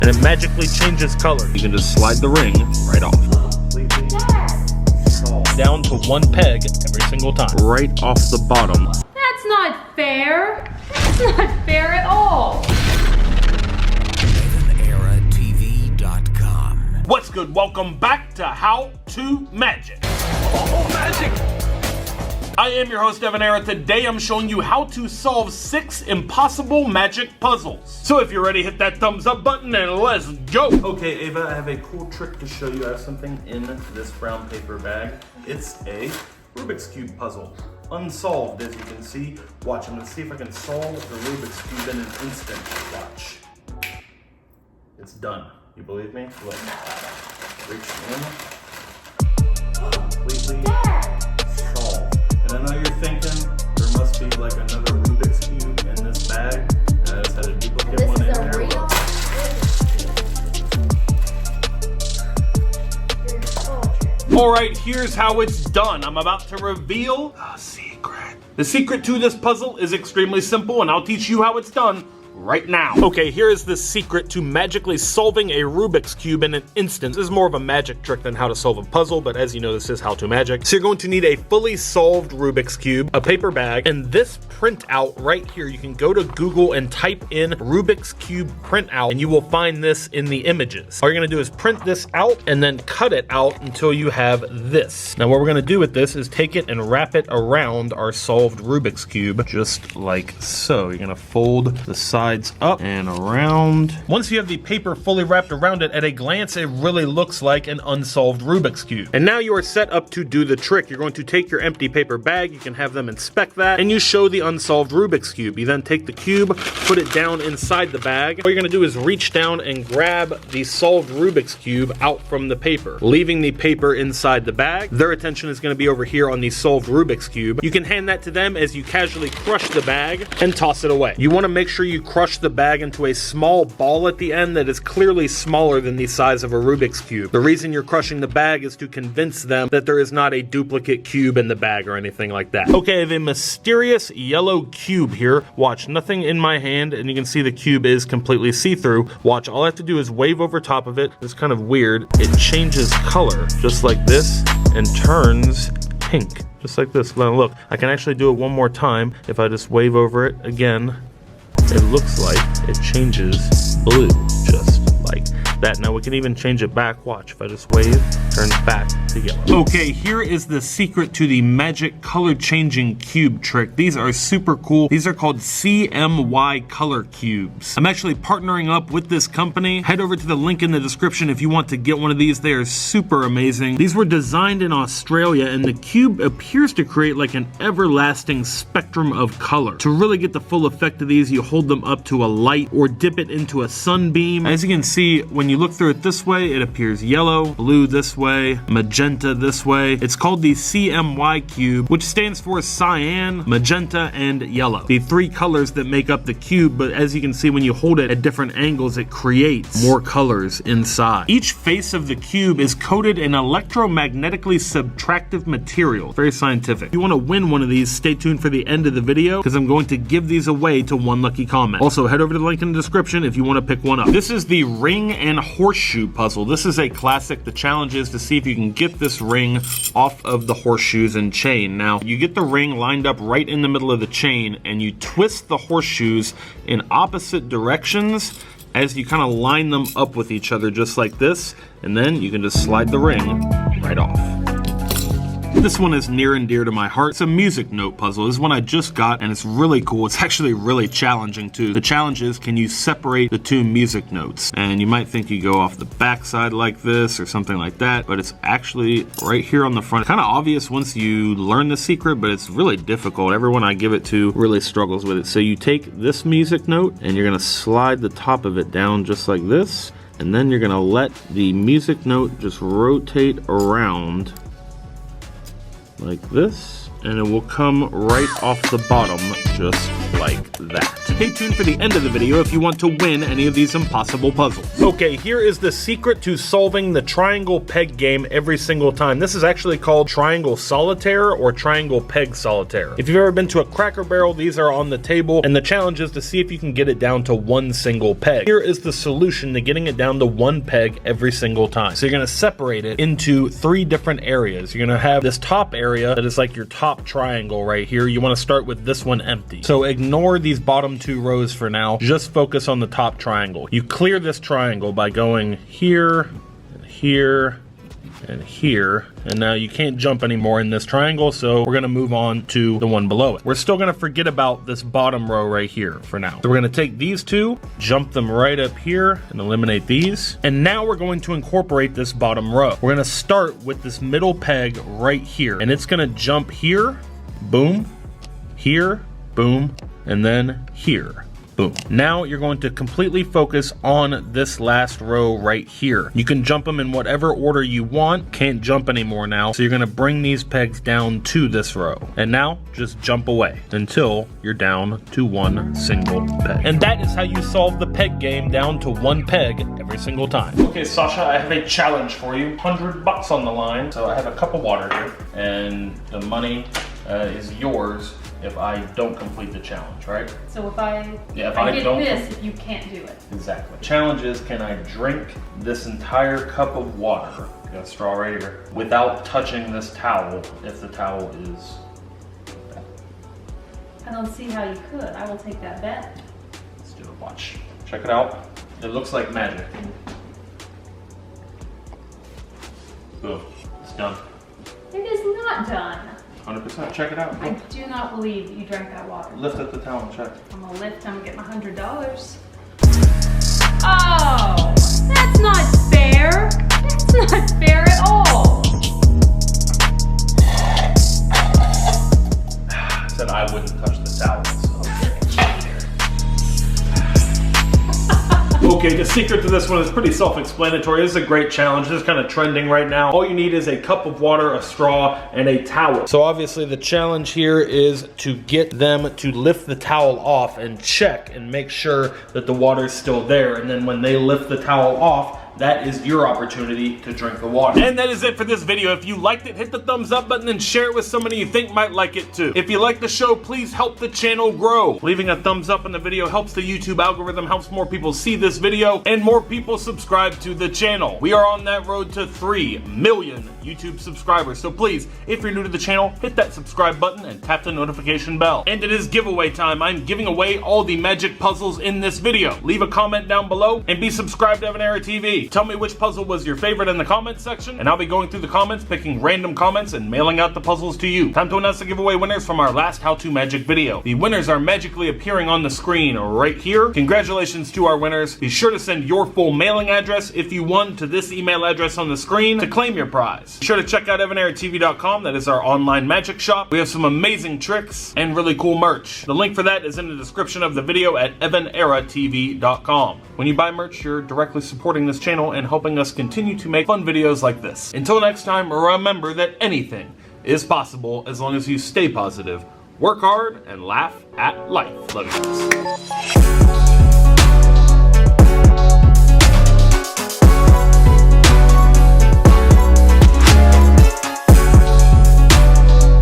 and it magically changes color. You can just slide the ring right off. Down to one peg every single time. Right off the bottom. That's not fair. That's not fair at all. EvanEraTV.com. What's good? Welcome back to How to Magic. Oh, magic! I am your host, EvanEra. Today I'm showing you how to solve 6 impossible magic puzzles. So if you're ready, hit that thumbs up button and let's go! Okay, Ava, I have a cool trick to show you. I have something in this brown paper bag. It's a Rubiks Cube puzzle. Unsolved, as you can see. Watch, I'm gonna see if I can solve the Rubiks Cube in an instant. Watch. It's done. You believe me? Look. Reach in. Completely solved. And I know you're thinking there must be like another Rubiks Cube in this bag. And I just had a duplicate one in there. Alright, here's how it's done. I'm about to reveal a secret. The secret to this puzzle is extremely simple, and I'll teach you how it's done right now. Okay, here is the secret to magically solving a Rubik's Cube in an instant. This is more of a magic trick than how to solve a puzzle, but as you know, this is How to Magic. So you're going to need a fully solved Rubik's Cube, a paper bag, and this printout right here. You can go to Google and type in Rubik's Cube printout, and you will find this in the images. All you're gonna do is print this out and then cut it out until you have this. Now what we're gonna do with this is take it and wrap it around our solved Rubik's Cube, just like so. You're gonna fold the sides up and around. Once you have the paper fully wrapped around it, at a glance it really looks like an unsolved Rubik's Cube. And now you are set up to do the trick. You're going to take your empty paper bag, you can have them inspect that, and you show the unsolved Rubik's Cube. You then take the cube, put it down inside the bag. What you're gonna do is reach down and grab the solved Rubik's Cube out from the paper, leaving the paper inside the bag. Their attention is gonna be over here on the solved Rubik's Cube. You can hand that to them as you casually crush the bag and toss it away. You wanna make sure you crush the bag into a small ball at the end that is clearly smaller than the size of a Rubik's Cube. The reason you're crushing the bag is to convince them that there is not a duplicate cube in the bag or anything like that. Okay, I have a mysterious yellow cube here. Watch, nothing in my hand, and you can see the cube is completely see-through. Watch, all I have to do is wave over top of it. It's kind of weird. It changes color, just like this, and turns pink, just like this. Now look, I can actually do it one more time. If I just wave over it again, it looks like it changes blue, just like that. Now we can even change it back. Watch, if I just wave, it turns back to yellow. Okay, here is the secret to the magic color changing cube trick. These are super cool. These are called CMY color cubes. I'm actually partnering up with this company. Head over to the link in the description if you want to get one of these. They are super amazing. These were designed in Australia, and the cube appears to create like an everlasting spectrum of color. To really get the full effect of these, you hold them up to a light or dip it into a sunbeam. As you can see, when you look through it this way, it appears yellow, blue this way, magenta this way. It's called the CMY cube, which stands for cyan, magenta, and yellow. The 3 colors that make up the cube, but as you can see, when you hold it at different angles, it creates more colors inside. Each face of the cube is coated in electromagnetically subtractive material. Very scientific. If you want to win one of these, stay tuned for the end of the video, because I'm going to give these away to one lucky comment. Also, head over to the link in the description if you want to pick one up. This is the ring and horseshoe puzzle. This is a classic. The challenge is to see if you can get this ring off of the horseshoes and chain. Now, you get the ring lined up right in the middle of the chain, and you twist the horseshoes in opposite directions as you kind of line them up with each other, just like this, and then you can just slide the ring right off. This one is near and dear to my heart. It's a music note puzzle. This is one I just got, and it's really cool. It's actually really challenging too. The challenge is, can you separate the 2 music notes? And you might think you go off the back side like this or something like that, but it's actually right here on the front. Kind of obvious once you learn the secret, but it's really difficult. Everyone I give it to really struggles with it. So you take this music note, and you're gonna slide the top of it down just like this, and then you're gonna let the music note just rotate around like this, and it will come right off the bottom just like that. Stay tuned for the end of the video if you want to win any of these impossible puzzles. Okay, here is the secret to solving the triangle peg game every single time. This is actually called Triangle Solitaire or Triangle Peg Solitaire. If you've ever been to a Cracker Barrel, these are on the table, and the challenge is to see if you can get it down to one single peg. Here is the solution to getting it down to one peg every single time. So you're gonna separate it into 3 different areas. You're gonna have this top area that is like your top triangle right here. You wanna start with this one empty. So ignore these bottom 2 rows for now. Just focus on the top triangle. You clear this triangle by going here, and here, and here, and now you can't jump anymore in this triangle, so we're gonna move on to the one below it. We're still gonna forget about this bottom row right here for now. So we're gonna take these 2, jump them right up here, and eliminate these. And now we're going to incorporate this bottom row. We're gonna start with this middle peg right here, and it's gonna jump here, boom, here, boom, and then here. Boom. Now you're going to completely focus on this last row right here. You can jump them in whatever order you want. Can't jump anymore now. So you're gonna bring these pegs down to this row. And now just jump away until you're down to one single peg. And that is how you solve the peg game down to one peg every single time. Okay, Sasha, I have a challenge for you. $100 on the line. So I have a cup of water here, and the money is yours if I don't complete the challenge, right? So if I get this, if you can't do it. Exactly. Challenge is, can I drink this entire cup of water, got a straw right here, without touching this towel if the towel is bad? I don't see how you could. I will take that bet. Let's do it, watch. Check it out. It looks like magic. Boom, it's done. It is not done. 100%, check it out. I do not believe that you drank that water. Lift up the towel and check. I'm gonna lift, I'm gonna get my $100. Oh, that's not fair. That's not fair at all. I said I wouldn't touch the towel, so. Okay, the secret to this one is pretty self-explanatory. This is a great challenge. This is kind of trending right now. All you need is a cup of water, a straw, and a towel. So obviously the challenge here is to get them to lift the towel off and check and make sure that the water is still there. And then when they lift the towel off, that is your opportunity to drink the water. And that is it for this video. If you liked it, hit the thumbs up button and share it with somebody you think might like it too. If you like the show, please help the channel grow. Leaving a thumbs up on the video helps the YouTube algorithm, helps more people see this video, and more people subscribe to the channel. We are on that road to 3 million YouTube subscribers. So please, if you're new to the channel, hit that subscribe button and tap the notification bell. And it is giveaway time. I'm giving away all the magic puzzles in this video. Leave a comment down below and be subscribed to EvanEraTV. Tell me which puzzle was your favorite in the comments section, and I'll be going through the comments, picking random comments, and mailing out the puzzles to you. Time to announce the giveaway winners from our last How To Magic video. The winners are magically appearing on the screen right here. Congratulations to our winners. Be sure to send your full mailing address if you won to this email address on the screen to claim your prize. Be sure to check out EvanEraTV.com. That is our online magic shop. We have some amazing tricks and really cool merch. The link for that is in the description of the video at EvanEraTV.com. When you buy merch, you're directly supporting this channel and helping us continue to make fun videos like this. Until next time, remember that anything is possible as long as you stay positive, work hard, and laugh at life. Love you guys.